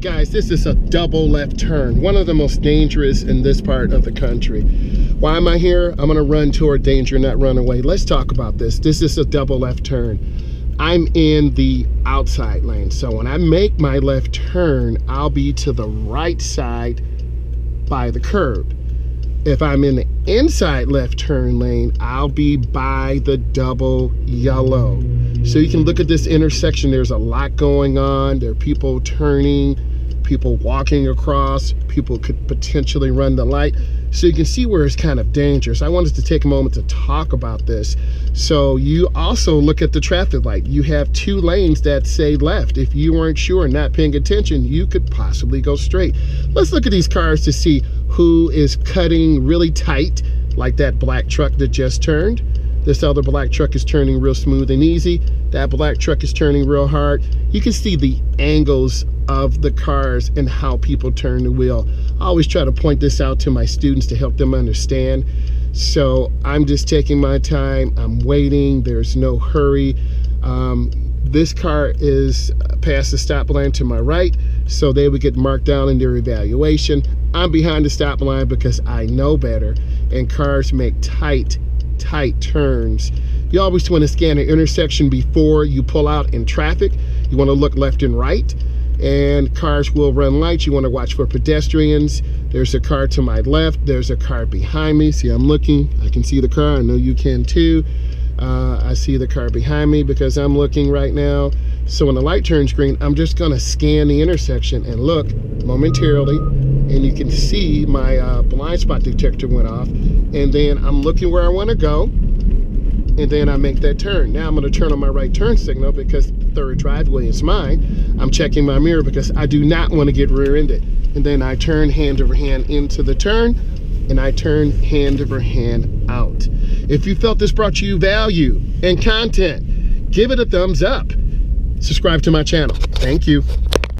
guys, this is a double left turn, one of the most dangerous in this part of the country. Why am I here? I'm gonna run toward danger, not run away. Let's talk about this. This is a double left turn. I'm in the outside lane, so when I make my left turn, I'll be to the right side by the curb. If I'm in the inside left turn lane, I'll be by the double yellow. So you can look at this intersection. There's a lot going on. There are people turning, people walking across, people could potentially run the light. So you can see where it's kind of dangerous. I wanted to take a moment to talk about this. So you also look at the traffic light. You have two lanes that say left. If you weren't sure and not paying attention, you could possibly go straight. Let's look at these cars to see who is cutting really tight, like that black truck that just turned. This other black truck is turning real smooth and easy. That black truck is turning real hard. You can see the angles of the cars and how people turn the wheel. I always try to point this out to my students to help them understand. So I'm just taking my time. I'm waiting. There's no hurry. This car is past the stop line to my right, so they would get marked down in their evaluation. I'm behind the stop line because I know better, and cars make tight turns. You always want to scan an intersection before you pull out in traffic. You want to look left and right, and cars will run lights. You want to watch for pedestrians. There's a car to my left. There's a car behind me. See, I'm looking. I can see the car. I know you can too. I see the car behind me because I'm looking right now. So when the light turns green, I'm just going to scan the intersection and look momentarily, and you can see my blind spot detector went off, and then I'm looking where I want to go, and then I make that turn. Now I'm going to turn on my right turn signal because the third driveway is mine. I'm checking my mirror because I do not want to get rear-ended. And then I turn hand over hand into the turn, and I turn hand over hand out. If you felt this brought you value and content, give it a thumbs up. Subscribe to my channel. Thank you.